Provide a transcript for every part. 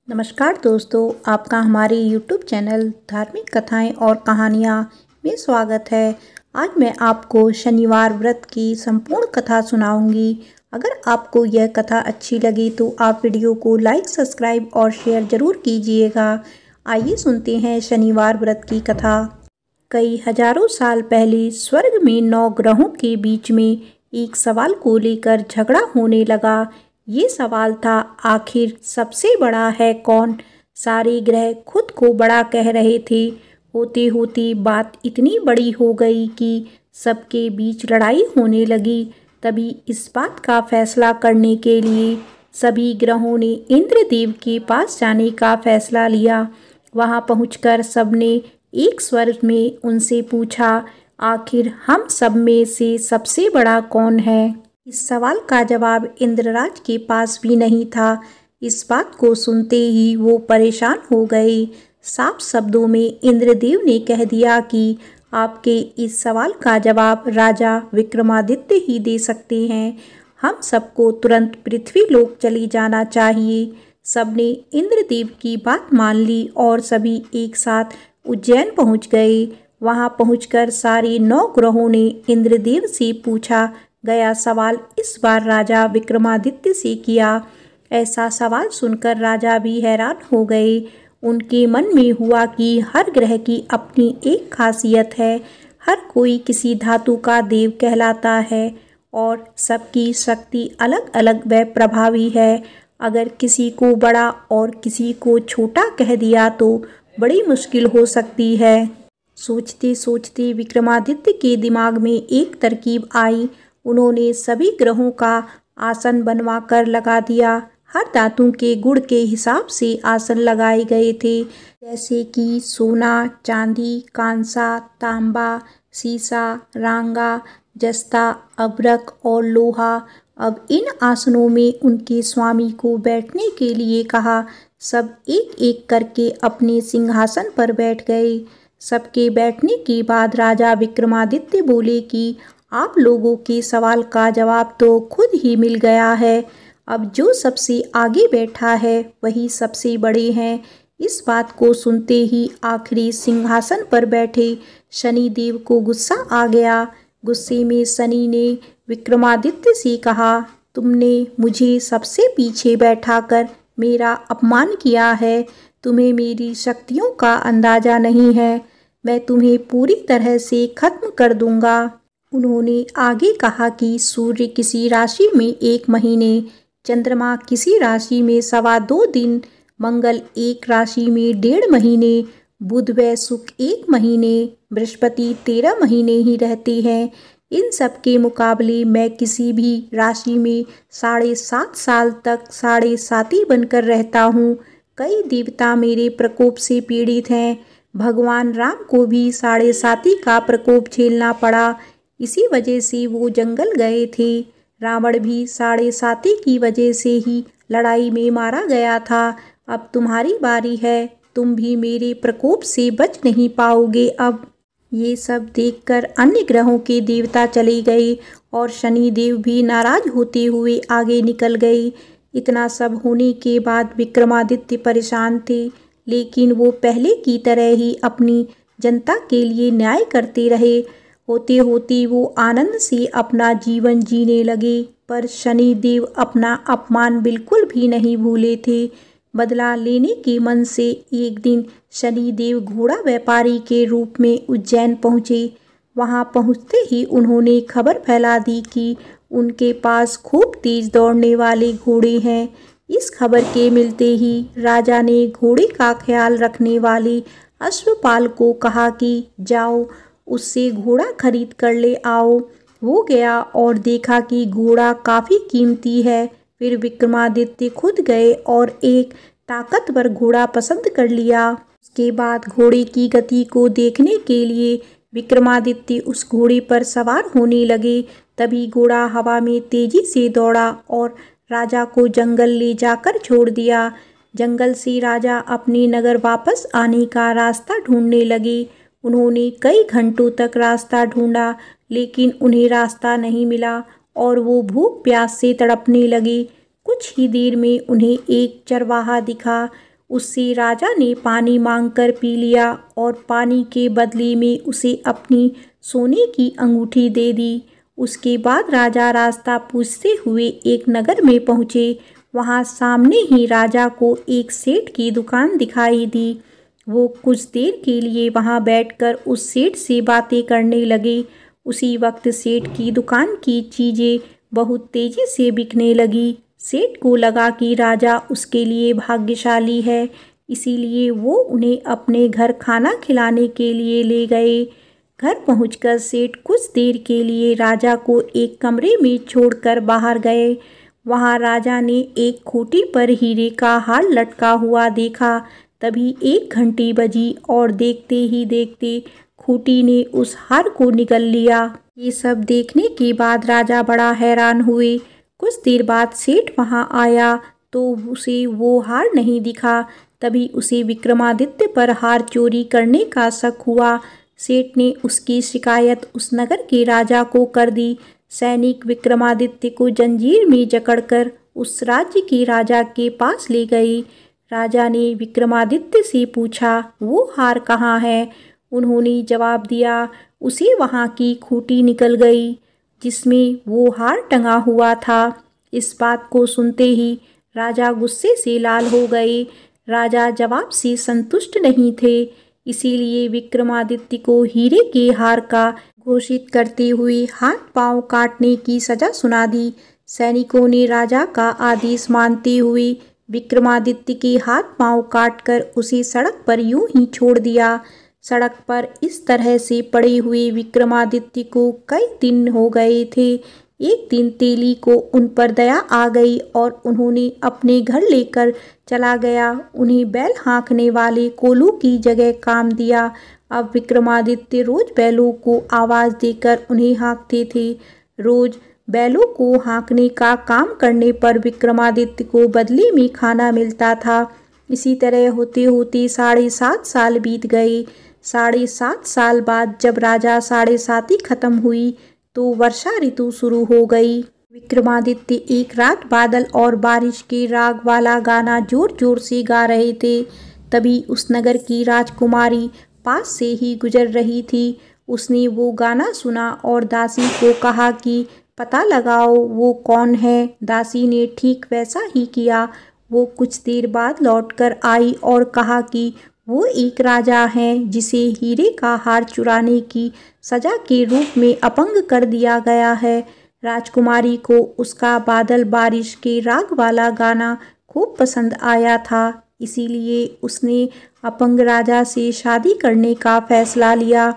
नमस्कार दोस्तों, आपका हमारे YouTube चैनल धार्मिक कथाएं और कहानियां में स्वागत है। आज मैं आपको शनिवार व्रत की संपूर्ण कथा सुनाऊंगी। अगर आपको यह कथा अच्छी लगी तो आप वीडियो को लाइक, सब्सक्राइब और शेयर जरूर कीजिएगा। आइए सुनते हैं शनिवार व्रत की कथा। कई हजारों साल पहले स्वर्ग में 9 ग्रहों के बीच में एक सवाल को लेकर झगड़ा होने लगा। ये सवाल था, आखिर सबसे बड़ा है कौन। सारे ग्रह खुद को बड़ा कह रहे थे। होते होते बात इतनी बड़ी हो गई कि सबके बीच लड़ाई होने लगी। तभी इस बात का फैसला करने के लिए सभी ग्रहों ने इंद्रदेव के पास जाने का फैसला लिया। वहां पहुंचकर सबने एक स्वर में उनसे पूछा, आखिर हम सब में से सबसे बड़ा कौन है। इस सवाल का जवाब इंद्रराज के पास भी नहीं था। इस बात को सुनते ही वो परेशान हो गए। साफ शब्दों में इंद्रदेव ने कह दिया कि आपके इस सवाल का जवाब राजा विक्रमादित्य ही दे सकते हैं। हम सबको तुरंत पृथ्वी लोक चले जाना चाहिए। सबने इंद्रदेव की बात मान ली और सभी एक साथ उज्जैन पहुंच गए। वहां पहुंचकर सारे 9 ग्रहों ने इंद्रदेव से पूछा गया सवाल इस बार राजा विक्रमादित्य से किया। ऐसा सवाल सुनकर राजा भी हैरान हो गए। उनके मन में हुआ कि हर ग्रह की अपनी एक खासियत है। हर कोई किसी धातु का देव कहलाता है और सबकी शक्ति अलग अलग व प्रभावी है। अगर किसी को बड़ा और किसी को छोटा कह दिया तो बड़ी मुश्किल हो सकती है। सोचते सोचते विक्रमादित्य के दिमाग में एक तरकीब आई। उन्होंने सभी ग्रहों का आसन बनवाकर लगा दिया। हर धातु के गुण के हिसाब से आसन लगाए गए थे, जैसे कि सोना, चांदी, कांसा, तांबा, सीसा, रांगा, जस्ता, अभ्रक और लोहा। अब इन आसनों में उनके स्वामी को बैठने के लिए कहा। सब एक एक करके अपने सिंहासन पर बैठ गए। सबके बैठने के बाद राजा विक्रमादित्य बोले कि आप लोगों के सवाल का जवाब तो खुद ही मिल गया है। अब जो सबसे आगे बैठा है वही सबसे बड़े हैं। इस बात को सुनते ही आखिरी सिंहासन पर बैठे शनिदेव को गुस्सा आ गया। गुस्से में शनि ने विक्रमादित्य से कहा, तुमने मुझे सबसे पीछे बैठाकर मेरा अपमान किया है। तुम्हें मेरी शक्तियों का अंदाजा नहीं है। मैं तुम्हें पूरी तरह से खत्म कर दूंगा। उन्होंने आगे कहा कि सूर्य किसी राशि में 1 महीने, चंद्रमा किसी राशि में 2.25 दिन, मंगल एक राशि में 1.5 महीने, बुध व शुक्र 1 महीने, बृहस्पति 13 महीने ही रहते हैं। इन सब के मुकाबले मैं किसी भी राशि में 7.5 साल तक 7.5 बनकर रहता हूँ। कई देवता मेरे प्रकोप से पीड़ित हैं। भगवान राम को भी 7.5 का प्रकोप झेलना पड़ा। इसी वजह से वो जंगल गए थे। रावण भी 7.5 की वजह से ही लड़ाई में मारा गया था। अब तुम्हारी बारी है। तुम भी मेरे प्रकोप से बच नहीं पाओगे। अब ये सब देखकर अन्य ग्रहों के देवता चले गए और शनिदेव भी नाराज होते हुए आगे निकल गए। इतना सब होने के बाद विक्रमादित्य परेशान थे, लेकिन वो पहले की तरह ही अपनी जनता के लिए न्याय करते रहे। होते होते वो आनंद से अपना जीवन जीने लगे। पर शनिदेव अपना अपमान बिल्कुल भी नहीं भूले थे। बदला लेने के मन से एक दिन शनिदेव घोड़ा व्यापारी के रूप में उज्जैन पहुँचे। वहाँ पहुँचते ही उन्होंने खबर फैला दी कि उनके पास खूब तेज दौड़ने वाले घोड़े हैं। इस खबर के मिलते ही राजा ने घोड़े का ख्याल रखने वाले अश्वपाल को कहा कि जाओ उससे घोड़ा खरीद कर ले आओ। वो गया और देखा कि घोड़ा काफ़ी कीमती है। फिर विक्रमादित्य खुद गए और एक ताकतवर घोड़ा पसंद कर लिया। उसके बाद घोड़े की गति को देखने के लिए विक्रमादित्य उस घोड़े पर सवार होने लगे। तभी घोड़ा हवा में तेजी से दौड़ा और राजा को जंगल ले जाकर छोड़ दिया। जंगल से राजा अपने नगर वापस आने का रास्ता ढूंढने लगे। उन्होंने कई घंटों तक रास्ता ढूंढा, लेकिन उन्हें रास्ता नहीं मिला और वो भूख प्यास से तड़पने लगे। कुछ ही देर में उन्हें एक चरवाहा दिखा। उससे राजा ने पानी मांगकर पी लिया और पानी के बदले में उसे अपनी सोने की अंगूठी दे दी। उसके बाद राजा रास्ता पूछते हुए एक नगर में पहुँचे। वहाँ सामने ही राजा को एक सेठ की दुकान दिखाई दी। वो कुछ देर के लिए वहाँ बैठकर उस सेठ से बातें करने लगे। उसी वक्त सेठ की दुकान की चीज़ें बहुत तेज़ी से बिकने लगी। सेठ को लगा कि राजा उसके लिए भाग्यशाली है, इसीलिए वो उन्हें अपने घर खाना खिलाने के लिए ले गए। घर पहुंचकर सेठ कुछ देर के लिए राजा को एक कमरे में छोड़कर बाहर गए। वहां राजा ने एक खूंटी पर हीरे का हार लटका हुआ देखा। तभी एक घंटी बजी और देखते ही देखते खूंटी ने उस हार को निगल लिया। ये सब देखने के बाद राजा बड़ा हैरान हुए। कुछ देर बाद सेठ वहां आया तो उसे वो हार नहीं दिखा। तभी उसे विक्रमादित्य पर हार चोरी करने का शक हुआ। सेठ ने उसकी शिकायत उस नगर के राजा को कर दी। सैनिक विक्रमादित्य को जंजीर में जकड़कर उस राज्य के राजा के पास ले गए। राजा ने विक्रमादित्य से पूछा, वो हार कहाँ है? उन्होंने जवाब दिया, उसे वहाँ की खूंटी निकल गई जिसमें वो हार टंगा हुआ था। इस बात को सुनते ही राजा गुस्से से लाल हो गए। राजा जवाब से संतुष्ट नहीं थे, इसीलिए विक्रमादित्य को हीरे के हार का घोषित करते हुए हाथ पांव काटने की सजा सुना दी। सैनिकों ने राजा का आदेश मानते हुए विक्रमादित्य के हाथ पांव काटकर उसे सड़क पर यूं ही छोड़ दिया। सड़क पर इस तरह से पड़े हुए विक्रमादित्य को कई दिन हो गए थे। एक दिन तेली को उन पर दया आ गई और उन्होंने अपने घर लेकर चला गया। उन्हें बैल हाँकने वाले कोलू की जगह काम दिया। अब विक्रमादित्य रोज बैलों को आवाज़ देकर उन्हें हाँकते थे। रोज बैलों को हाँकने का काम करने पर विक्रमादित्य को बदले में खाना मिलता था। इसी तरह होते होते 7.5 साल बीत गए। 7.5 साल बाद जब राजा 7.5 खत्म हुई तो वर्षा ऋतु शुरू हो गई। विक्रमादित्य एक रात बादल और बारिश के राग वाला गाना जोर जोर से गा रहे थे। तभी उस नगर की राजकुमारी पास से ही गुजर रही थी। उसने वो गाना सुना और दासी को कहा कि पता लगाओ वो कौन है। दासी ने ठीक वैसा ही किया। वो कुछ देर बाद लौटकर आई और कहा कि वो एक राजा हैं जिसे हीरे का हार चुराने की सजा के रूप में अपंग कर दिया गया है। राजकुमारी को उसका बादल बारिश के राग वाला गाना खूब पसंद आया था, इसीलिए उसने अपंग राजा से शादी करने का फैसला लिया।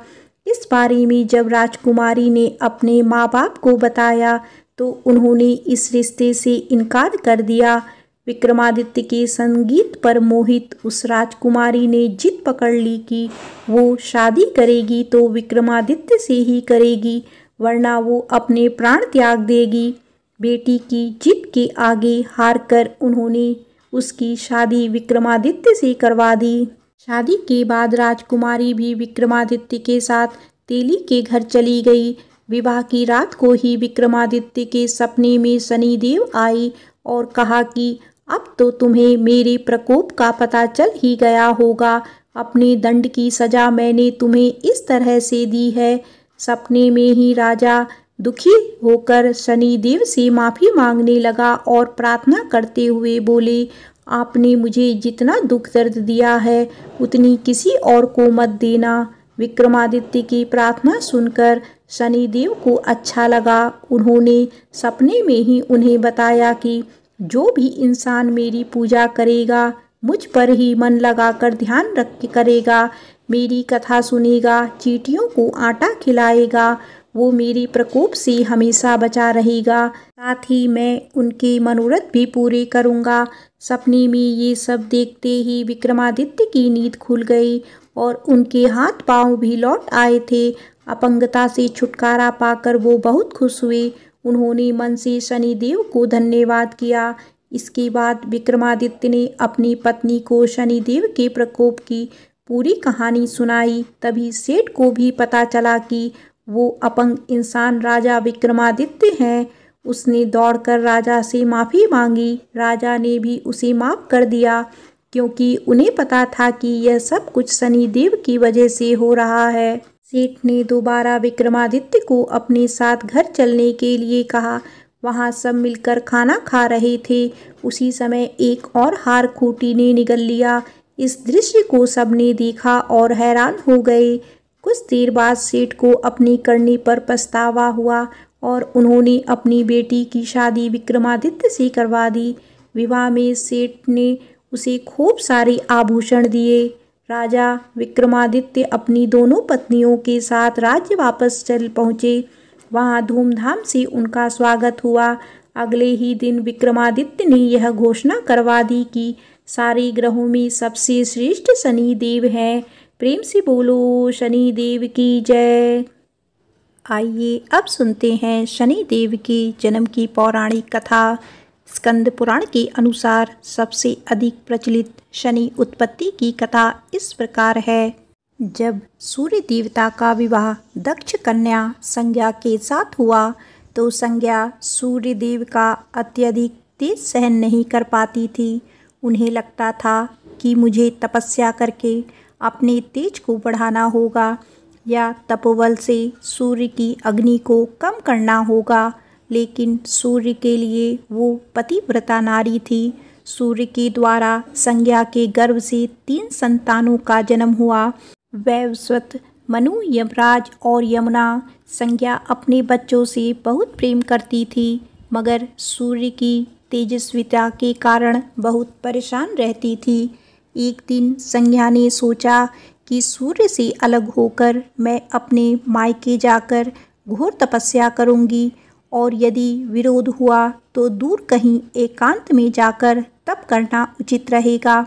इस बारे में जब राजकुमारी ने अपने माँ बाप को बताया तो उन्होंने इस रिश्ते से इनकार कर दिया। विक्रमादित्य के संगीत पर मोहित उस राजकुमारी ने जिद पकड़ ली कि वो शादी करेगी तो विक्रमादित्य से ही करेगी, वरना वो अपने प्राण त्याग देगी। बेटी की जिद के आगे हारकर उन्होंने उसकी शादी विक्रमादित्य से करवा दी। शादी के बाद राजकुमारी भी विक्रमादित्य के साथ तेली के घर चली गई। विवाह की रात को ही विक्रमादित्य के सपने में शनिदेव आई और कहा कि अब तो तुम्हें मेरे प्रकोप का पता चल ही गया होगा। अपने दंड की सजा मैंने तुम्हें इस तरह से दी है। सपने में ही राजा दुखी होकर शनिदेव से माफ़ी मांगने लगा और प्रार्थना करते हुए बोले, आपने मुझे जितना दुख दर्द दिया है उतनी किसी और को मत देना। विक्रमादित्य की प्रार्थना सुनकर शनिदेव को अच्छा लगा। उन्होंने सपने में ही उन्हें बताया कि जो भी इंसान मेरी पूजा करेगा, मुझ पर ही मन लगाकर ध्यान रख करेगा, मेरी कथा सुनेगा, चींटियों को आटा खिलाएगा, वो मेरे प्रकोप से हमेशा बचा रहेगा। साथ ही मैं उनके मनोरथ भी पूरे करूँगा। सपने में ये सब देखते ही विक्रमादित्य की नींद खुल गई और उनके हाथ पांव भी लौट आए थे। अपंगता से छुटकारा पाकर वो बहुत खुश हुए। उन्होंने मन से शनिदेव को धन्यवाद किया। इसके बाद विक्रमादित्य ने अपनी पत्नी को शनिदेव के प्रकोप की पूरी कहानी सुनाई। तभी सेठ को भी पता चला कि वो अपंग इंसान राजा विक्रमादित्य हैं। उसने दौड़कर राजा से माफ़ी मांगी। राजा ने भी उसे माफ़ कर दिया। क्योंकि उन्हें पता था कि यह सब कुछ शनिदेव की वजह से हो रहा है। सेठ ने दोबारा विक्रमादित्य को अपने साथ घर चलने के लिए कहा। वहाँ सब मिलकर खाना खा रहे थे। उसी समय एक और हार खूंटी ने निगल लिया। इस दृश्य को सबने देखा और हैरान हो गए। कुछ देर बाद सेठ को अपनी करनी पर पछतावा हुआ और उन्होंने अपनी बेटी की शादी विक्रमादित्य से करवा दी। विवाह में सेठ ने उसे खूब सारे आभूषण दिए। राजा विक्रमादित्य अपनी दोनों पत्नियों के साथ राज्य वापस चल पहुँचे। वहाँ धूमधाम से उनका स्वागत हुआ। अगले ही दिन विक्रमादित्य ने यह घोषणा करवा दी कि सारे ग्रहों में सबसे श्रेष्ठ शनिदेव हैं। प्रेम से बोलो शनिदेव की जय। आइए अब सुनते हैं शनिदेव के जन्म की पौराणिक कथा। स्कंद पुराण के अनुसार सबसे अधिक प्रचलित शनि उत्पत्ति की कथा इस प्रकार है। जब सूर्य देवता का विवाह दक्ष कन्या संज्ञा के साथ हुआ तो संज्ञा सूर्य देव का अत्यधिक तेज सहन नहीं कर पाती थी। उन्हें लगता था कि मुझे तपस्या करके अपने तेज को बढ़ाना होगा या तपोबल से सूर्य की अग्नि को कम करना होगा, लेकिन सूर्य के लिए वो पतिव्रता नारी थी। सूर्य के द्वारा संज्ञा के गर्भ से 3 संतानों का जन्म हुआ। वैवस्वत, मनु, यमराज और यमुना। संज्ञा अपने बच्चों से बहुत प्रेम करती थी, मगर सूर्य की तेजस्विता के कारण बहुत परेशान रहती थी। एक दिन संज्ञा ने सोचा कि सूर्य से अलग होकर मैं अपने मायके जाकर घोर तपस्या करूंगी और यदि विरोध हुआ तो दूर कहीं एकांत में जाकर तप करना उचित रहेगा।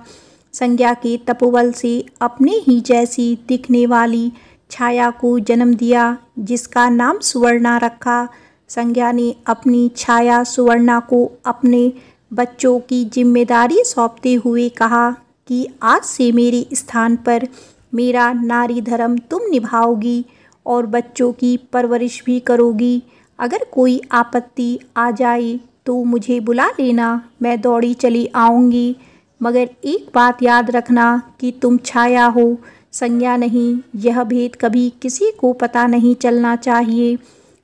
संज्ञा के तपोबल से अपने ही जैसी दिखने वाली छाया को जन्म दिया, जिसका नाम सुवर्णा रखा। संज्ञा ने अपनी छाया सुवर्णा को अपने बच्चों की जिम्मेदारी सौंपते हुए कहा कि आज से मेरे स्थान पर मेरा नारी धर्म तुम निभाओगी और बच्चों की परवरिश भी करोगी। अगर कोई आपत्ति आ जाए तो मुझे बुला लेना, मैं दौड़ी चली आऊँगी, मगर एक बात याद रखना कि तुम छाया हो, संज्ञा नहीं। यह भेद कभी किसी को पता नहीं चलना चाहिए।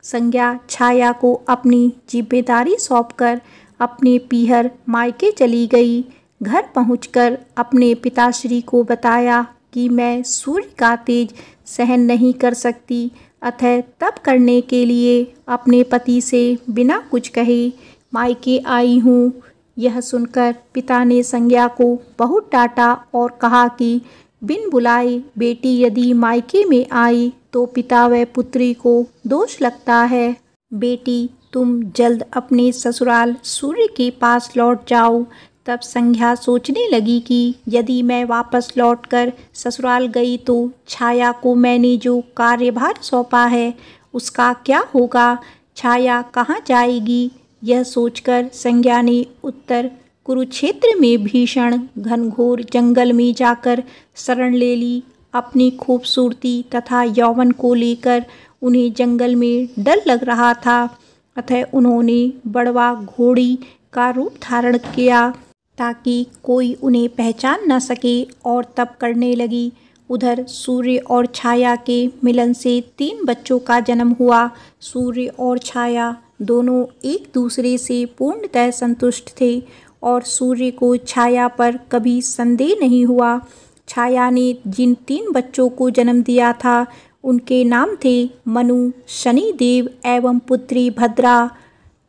संज्ञा छाया को अपनी जिम्मेदारी सौंपकर अपने पीहर मायके चली गई। घर पहुंचकर अपने पिताश्री को बताया कि मैं सूर्य का तेज सहन नहीं कर सकती, अतः तप करने के लिए अपने पति से बिना कुछ कहे मायके आई हूँ। यह सुनकर पिता ने संज्ञा को बहुत डांटा और कहा कि बिन बुलाए बेटी यदि मायके में आई तो पिता व पुत्री को दोष लगता है। बेटी, तुम जल्द अपने ससुराल सूर्य के पास लौट जाओ। तब संज्ञा सोचने लगी कि यदि मैं वापस लौटकर ससुराल गई तो छाया को मैंने जो कार्यभार सौंपा है उसका क्या होगा, छाया कहाँ जाएगी। यह सोचकर संज्ञा ने उत्तर कुरुक्षेत्र में भीषण घनघोर जंगल में जाकर शरण ले ली। अपनी खूबसूरती तथा यौवन को लेकर उन्हें जंगल में डर लग रहा था, अतः उन्होंने बड़वा घोड़ी का रूप धारण किया ताकि कोई उन्हें पहचान न सके और तप करने लगी। उधर सूर्य और छाया के मिलन से 3 बच्चों का जन्म हुआ। सूर्य और छाया दोनों एक दूसरे से पूर्णतः संतुष्ट थे और सूर्य को छाया पर कभी संदेह नहीं हुआ। छाया ने जिन 3 बच्चों को जन्म दिया था उनके नाम थे मनु, शनिदेव एवं पुत्री भद्रा।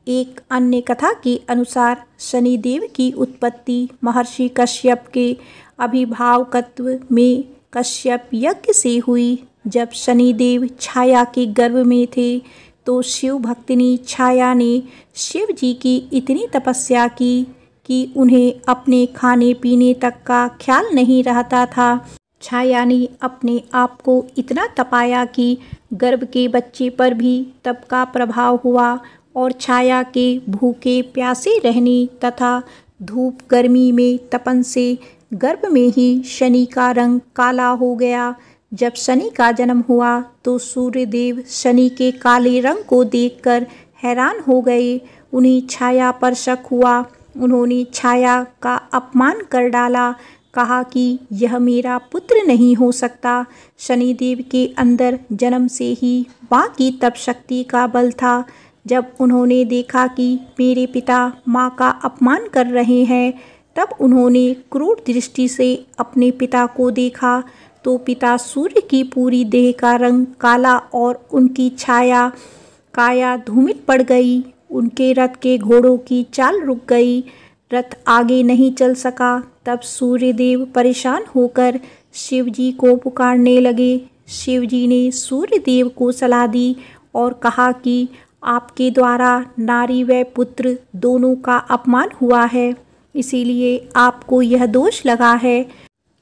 एक अन्य कथा के अनुसार शनिदेव की उत्पत्ति महर्षि कश्यप के अभिभावकत्व में कश्यप यज्ञ से हुई। जब शनिदेव छाया के गर्भ में थे तो शिव भक्तिनी छाया ने शिव जी की इतनी तपस्या की कि उन्हें अपने खाने पीने तक का ख्याल नहीं रहता था। छाया ने अपने आप को इतना तपाया कि गर्भ के बच्चे पर भी तप का प्रभाव हुआ और छाया के भूखे प्यासे रहने तथा धूप गर्मी में तपन से गर्भ में ही शनि का रंग काला हो गया। जब शनि का जन्म हुआ तो सूर्यदेव शनि के काले रंग को देखकर हैरान हो गए। उन्हें छाया पर शक हुआ। उन्होंने छाया का अपमान कर डाला। कहा कि यह मेरा पुत्र नहीं हो सकता। शनिदेव के अंदर जन्म से ही माँ की तप शक्ति का बल था। जब उन्होंने देखा कि मेरे पिता माँ का अपमान कर रहे हैं, तब उन्होंने क्रूर दृष्टि से अपने पिता को देखा तो पिता सूर्य की पूरी देह का रंग काला और उनकी छाया काया धूमिल पड़ गई। उनके रथ के घोड़ों की चाल रुक गई, रथ आगे नहीं चल सका। तब सूर्यदेव परेशान होकर शिवजी को पुकारने लगे। शिवजी ने सूर्यदेव को सलाह दी और कहा कि आपके द्वारा नारी व पुत्र दोनों का अपमान हुआ है, इसीलिए आपको यह दोष लगा है।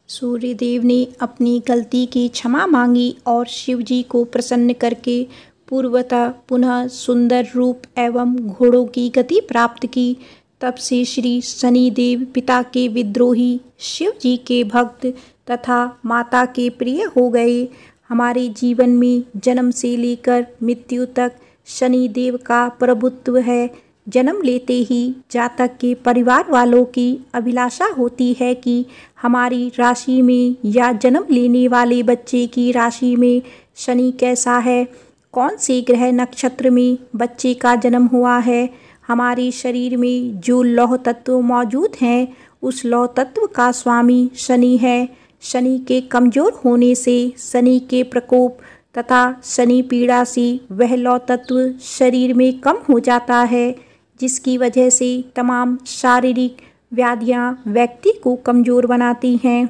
सूर्यदेव ने अपनी गलती की क्षमा मांगी और शिवजी को प्रसन्न करके पूर्वतः पुनः सुंदर रूप एवं घोड़ों की गति प्राप्त की। तब से श्री शनिदेव पिता के विद्रोही, शिव जी के भक्त तथा माता के प्रिय हो गए। हमारे जीवन में जन्म से लेकर मृत्यु तक शनिदेव का प्रभुत्व है। जन्म लेते ही जातक के परिवार वालों की अभिलाषा होती है कि हमारी राशि में या जन्म लेने वाले बच्चे की राशि में शनि कैसा है, कौन से ग्रह नक्षत्र में बच्चे का जन्म हुआ है। हमारे शरीर में जो लौह तत्व मौजूद हैं, उस लौह तत्व का स्वामी शनि है। शनि के कमज़ोर होने से, शनि के प्रकोप तथा शनि पीड़ा से वह लौह तत्व शरीर में कम हो जाता है, जिसकी वजह से तमाम शारीरिक व्याधियां व्यक्ति को कमज़ोर बनाती हैं।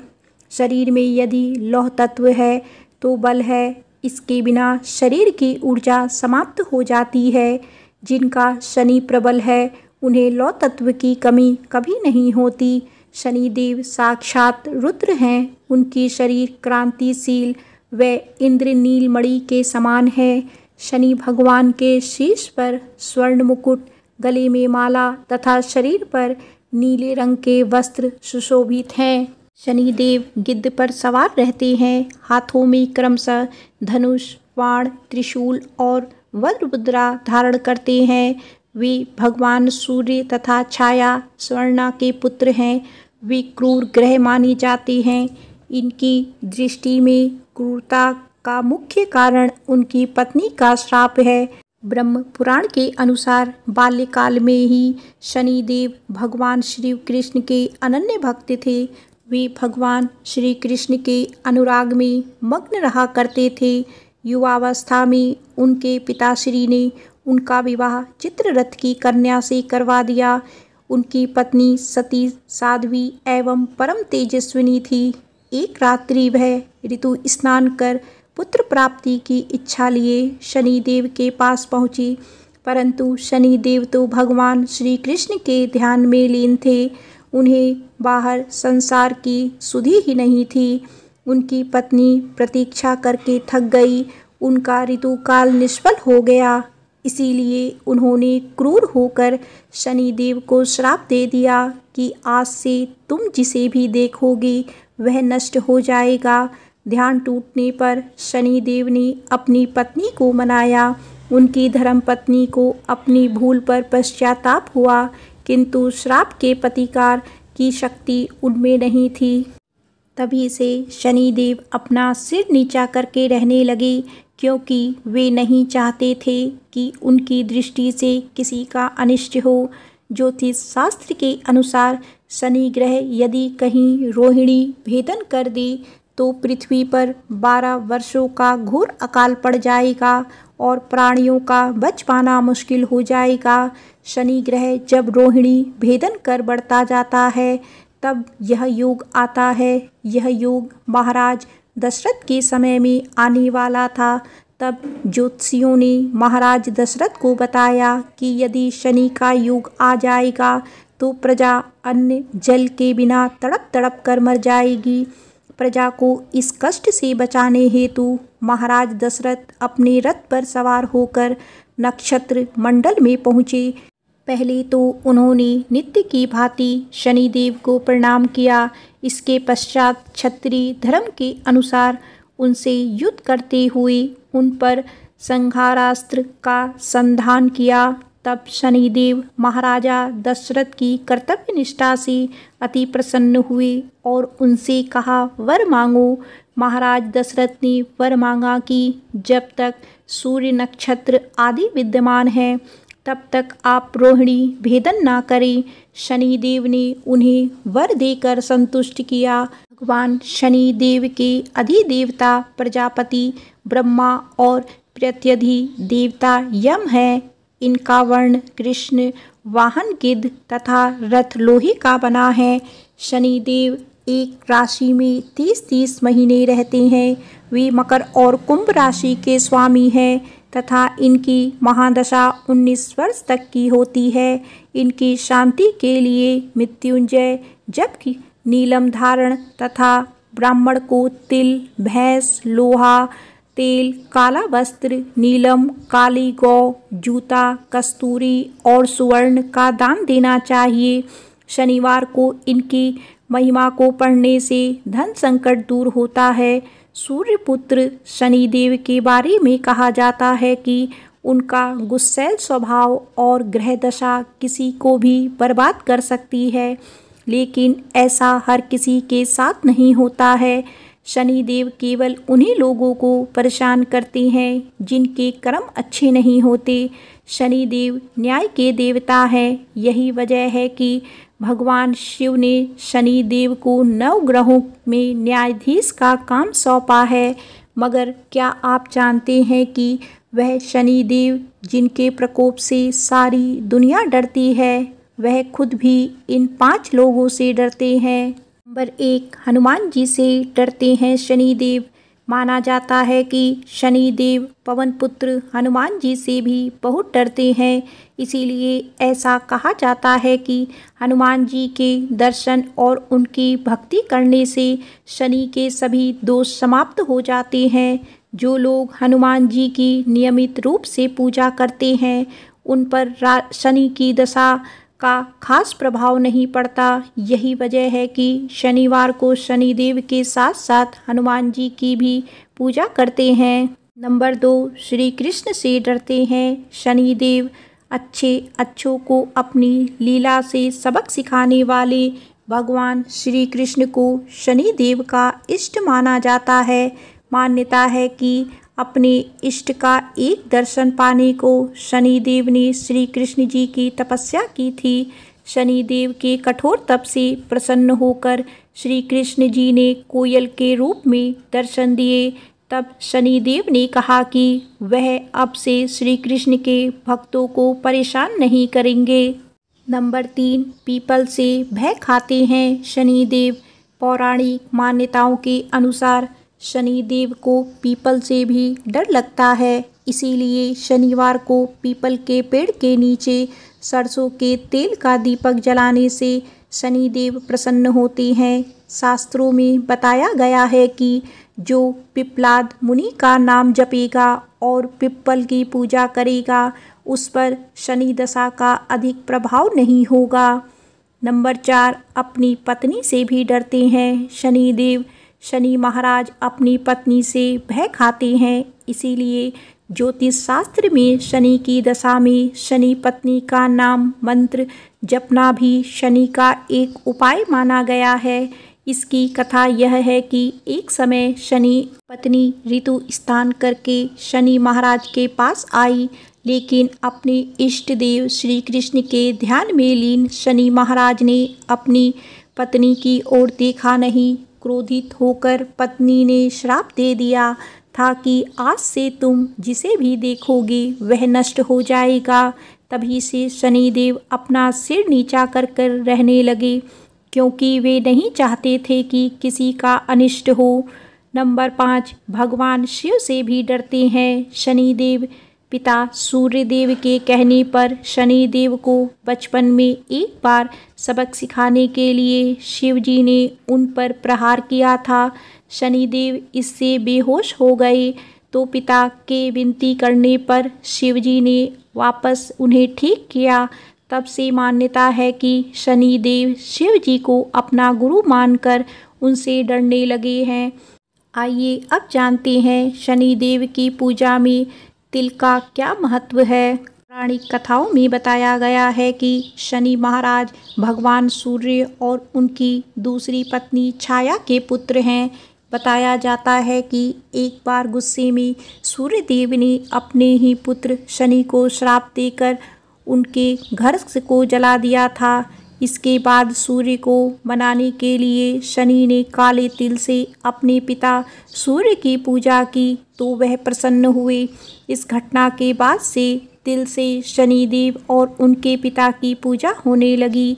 शरीर में यदि लौह तत्व है तो बल है, इसके बिना शरीर की ऊर्जा समाप्त हो जाती है। जिनका शनि प्रबल है, उन्हें लौह तत्व की कमी कभी नहीं होती। शनिदेव साक्षात रुद्र हैं। उनकी शरीर क्रांतिशील व इंद्र नीलमणि के समान है। शनि भगवान के शीर्ष पर स्वर्ण मुकुट, गले में माला तथा शरीर पर नीले रंग के वस्त्र सुशोभित हैं। शनिदेव गिद्ध पर सवार रहते हैं। हाथों में क्रमशः धनुष, बाण, त्रिशूल और वज्र मुद्रा धारण करते हैं। वे भगवान सूर्य तथा छाया स्वर्णा के पुत्र हैं। वे क्रूर ग्रह माने जाते हैं। इनकी दृष्टि में क्रूरता का मुख्य कारण उनकी पत्नी का श्राप है। ब्रह्म पुराण के अनुसार बाल्यकाल में ही शनिदेव भगवान श्री कृष्ण के अनन्य भक्त थे। वे भगवान श्री कृष्ण के अनुराग में मग्न रहा करते थे। युवावस्था में उनके पिताश्री ने उनका विवाह चित्ररथ की कन्या से करवा दिया। उनकी पत्नी सती साध्वी एवं परम तेजस्विनी थी। एक रात्रि वह ऋतु स्नान कर पुत्र प्राप्ति की इच्छा लिए शनिदेव के पास पहुँची, परंतु शनिदेव तो भगवान श्री कृष्ण के ध्यान में लीन थे। उन्हें बाहर संसार की सुधि ही नहीं थी। उनकी पत्नी प्रतीक्षा करके थक गई। उनका ऋतुकाल निष्फल हो गया, इसीलिए उन्होंने क्रूर होकर शनिदेव को श्राप दे दिया कि आज से तुम जिसे भी देखोगे वह नष्ट हो जाएगा। ध्यान टूटने पर शनिदेव ने अपनी पत्नी को मनाया। उनकी धर्मपत्नी को अपनी भूल पर पश्चाताप हुआ, किंतु श्राप के प्रतिकार की शक्ति उनमें नहीं थी। तभी से शनिदेव अपना सिर नीचा करके रहने लगे, क्योंकि वे नहीं चाहते थे कि उनकी दृष्टि से किसी का अनिष्ट हो। ज्योतिष शास्त्र के अनुसार शनि ग्रह यदि कहीं रोहिणी भेदन कर दे तो पृथ्वी पर 12 वर्षों का घोर अकाल पड़ जाएगा और प्राणियों का बच पाना मुश्किल हो जाएगा। शनि ग्रह जब रोहिणी भेदन कर बढ़ता जाता है, तब यह योग आता है। यह योग महाराज दशरथ के समय में आने वाला था। तब ज्योतिषियों ने महाराज दशरथ को बताया कि यदि शनि का योग आ जाएगा तो प्रजा अन्न जल के बिना तड़प तड़प कर मर जाएगी। प्रजा को इस कष्ट से बचाने हेतु महाराज दशरथ अपने रथ पर सवार होकर नक्षत्र मंडल में पहुँचे। पहले तो उन्होंने नित्य की भांति शनिदेव को प्रणाम किया। इसके पश्चात क्षत्रिय धर्म के अनुसार उनसे युद्ध करते हुए उन पर संहारास्त्र का संधान किया तब शनिदेव महाराजा दशरथ की कर्तव्य निष्ठा से अति प्रसन्न हुए और उनसे कहा, वर मांगो। महाराज दशरथ ने वर मांगा कि जब तक सूर्य नक्षत्र आदि विद्यमान हैं तब तक आप रोहिणी भेदन ना करें। शनिदेव ने उन्हें वर देकर संतुष्ट किया। भगवान शनिदेव के अधिदेवता प्रजापति ब्रह्मा और प्रत्यधि देवता यम है। इनका वर्ण कृष्ण, वाहन गिद्ध तथा रथ लोहे का बना है। शनिदेव एक राशि में 30-30 महीने रहते हैं। वे मकर और कुंभ राशि के स्वामी हैं तथा इनकी महादशा 19 वर्ष तक की होती है। इनकी शांति के लिए मृत्युंजय जप की नीलम धारण तथा ब्राह्मण को तिल, भैंस, लोहा, तेल, काला वस्त्र, नीलम, काली गौ, जूता, कस्तूरी और सुवर्ण का दान देना चाहिए। शनिवार को इनकी महिमा को पढ़ने से धन संकट दूर होता है। सूर्यपुत्र शनिदेव के बारे में कहा जाता है कि उनका गुस्सैल स्वभाव और ग्रह दशा किसी को भी बर्बाद कर सकती है, लेकिन ऐसा हर किसी के साथ नहीं होता है। शनिदेव केवल उन्हीं लोगों को परेशान करते हैं जिनके कर्म अच्छे नहीं होते। शनिदेव न्याय के देवता हैं। यही वजह है कि भगवान शिव ने शनिदेव को 9 ग्रहों में न्यायाधीश का काम सौंपा है। मगर क्या आप जानते हैं कि वह शनिदेव जिनके प्रकोप से सारी दुनिया डरती है, वह खुद भी इन 5 लोगों से डरते हैं। नंबर 1, हनुमान जी से डरते हैं शनिदेव। माना जाता है कि शनिदेव पवन पुत्र हनुमान जी से भी बहुत डरते हैं। इसीलिए ऐसा कहा जाता है कि हनुमान जी के दर्शन और उनकी भक्ति करने से शनि के सभी दोष समाप्त हो जाते हैं। जो लोग हनुमान जी की नियमित रूप से पूजा करते हैं उन पर शनि की दशा का खास प्रभाव नहीं पड़ता। यही वजह है कि शनिवार को शनिदेव के साथ साथ हनुमान जी की भी पूजा करते हैं। नंबर 2, श्री कृष्ण से डरते हैं शनिदेव। अच्छों को अपनी लीला से सबक सिखाने वाले भगवान श्री कृष्ण को शनिदेव का इष्ट माना जाता है। मान्यता है कि अपने इष्ट का एक दर्शन पाने को शनिदेव ने श्री कृष्ण जी की तपस्या की थी। शनिदेव के कठोर तप से प्रसन्न होकर श्री कृष्ण जी ने कोयल के रूप में दर्शन दिए। तब शनिदेव ने कहा कि वह अब से श्री कृष्ण के भक्तों को परेशान नहीं करेंगे। नंबर 3, पीपल से भय खाते हैं शनिदेव। पौराणिक मान्यताओं के अनुसार शनिदेव को पीपल से भी डर लगता है। इसीलिए शनिवार को पीपल के पेड़ के नीचे सरसों के तेल का दीपक जलाने से शनिदेव प्रसन्न होते हैं। शास्त्रों में बताया गया है कि जो पिप्पलाद मुनि का नाम जपेगा और पिप्पल की पूजा करेगा उस पर शनि दशा का अधिक प्रभाव नहीं होगा। नंबर 4, अपनी पत्नी से भी डरते हैं शनिदेव। शनि महाराज अपनी पत्नी से भय खाते हैं। इसीलिए ज्योतिष शास्त्र में शनि की दशा में शनि पत्नी का नाम मंत्र जपना भी शनि का एक उपाय माना गया है। इसकी कथा यह है कि एक समय शनि पत्नी ऋतु स्नान करके शनि महाराज के पास आई, लेकिन अपने इष्ट देव श्री कृष्ण के ध्यान में लीन शनि महाराज ने अपनी पत्नी की ओर देखा नहीं। क्रोधित होकर पत्नी ने श्राप दे दिया था कि आज से तुम जिसे भी देखोगे वह नष्ट हो जाएगा। तभी से शनिदेव अपना सिर नीचा कर कर रहने लगे, क्योंकि वे नहीं चाहते थे कि किसी का अनिष्ट हो। नंबर 5, भगवान शिव से भी डरते हैं शनिदेव। पिता सूर्यदेव के कहने पर शनिदेव को बचपन में एक बार सबक सिखाने के लिए शिव जी ने उन पर प्रहार किया था। शनिदेव इससे बेहोश हो गए तो पिता के विनती करने पर शिव जी ने वापस उन्हें ठीक किया। तब से मान्यता है कि शनिदेव शिव जी को अपना गुरु मानकर उनसे डरने लगे हैं। आइए अब जानते हैं शनिदेव की पूजा में तिल का क्या महत्व है। पौराणिक कथाओं में बताया गया है कि शनि महाराज भगवान सूर्य और उनकी दूसरी पत्नी छाया के पुत्र हैं। बताया जाता है कि एक बार गुस्से में सूर्य देव ने अपने ही पुत्र शनि को श्राप देकर उनके घर को जला दिया था। इसके बाद सूर्य को मनाने के लिए शनि ने काले तिल से अपने पिता सूर्य की पूजा की तो वह प्रसन्न हुए। इस घटना के बाद से तिल से शनिदेव और उनके पिता की पूजा होने लगी।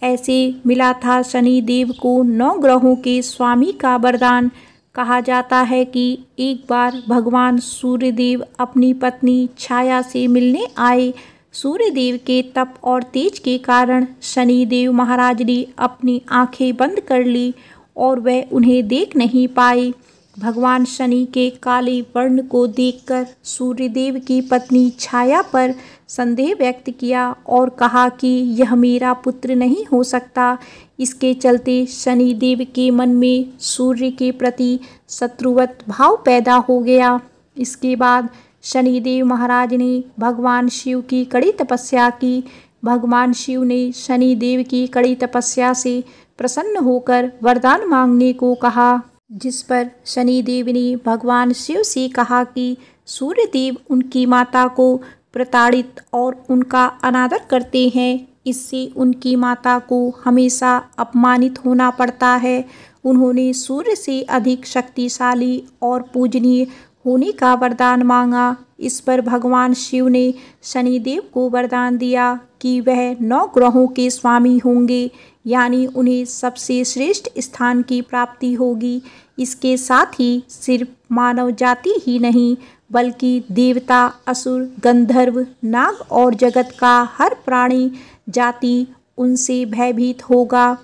ऐसे मिला था शनिदेव को 9 ग्रहों के स्वामी का वरदान। कहा जाता है कि एक बार भगवान सूर्यदेव अपनी पत्नी छाया से मिलने आए। सूर्यदेव के तप और तेज के कारण शनिदेव महाराज ने अपनी आंखें बंद कर ली और वह उन्हें देख नहीं पाए। भगवान शनि के काले वर्ण को देखकर सूर्यदेव की पत्नी छाया पर संदेह व्यक्त किया और कहा कि यह मेरा पुत्र नहीं हो सकता। इसके चलते शनिदेव के मन में सूर्य के प्रति शत्रुवत भाव पैदा हो गया। इसके बाद शनिदेव महाराज ने भगवान शिव की कड़ी तपस्या की। भगवान शिव ने शनिदेव की कड़ी तपस्या से प्रसन्न होकर वरदान मांगने को कहा, जिस पर शनिदेव ने भगवान शिव से कहा कि सूर्यदेव उनकी माता को प्रताड़ित और उनका अनादर करते हैं। इससे उनकी माता को हमेशा अपमानित होना पड़ता है। उन्होंने सूर्य से अधिक शक्तिशाली और पूजनीय होने का वरदान मांगा। इस पर भगवान शिव ने शनिदेव को वरदान दिया कि वह 9 ग्रहों के स्वामी होंगे, यानी उन्हें सबसे श्रेष्ठ स्थान की प्राप्ति होगी। इसके साथ ही सिर्फ मानव जाति ही नहीं बल्कि देवता, असुर, गंधर्व, नाग और जगत का हर प्राणी जाति उनसे भयभीत होगा।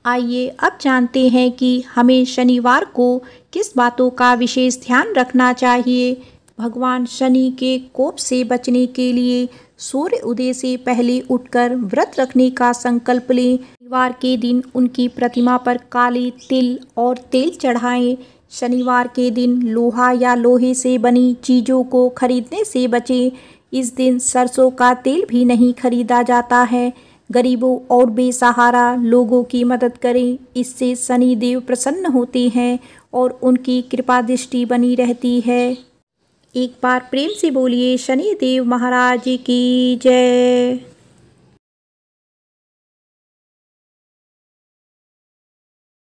आइए अब जानते हैं कि हमें शनिवार को किस बातों का विशेष ध्यान रखना चाहिए। भगवान शनि के कोप से बचने के लिए सूर्य उदय से पहले उठकर व्रत रखने का संकल्प लें। शनिवार के दिन उनकी प्रतिमा पर काले तिल और तेल चढ़ाएं। शनिवार के दिन लोहा या लोहे से बनी चीज़ों को खरीदने से बचें। इस दिन सरसों का तेल भी नहीं खरीदा जाता है। गरीबों और बेसहारा लोगों की मदद करें। इससे शनिदेव प्रसन्न होते हैं और उनकी कृपा दृष्टि बनी रहती है। एक बार प्रेम से बोलिए शनिदेव महाराज की जय।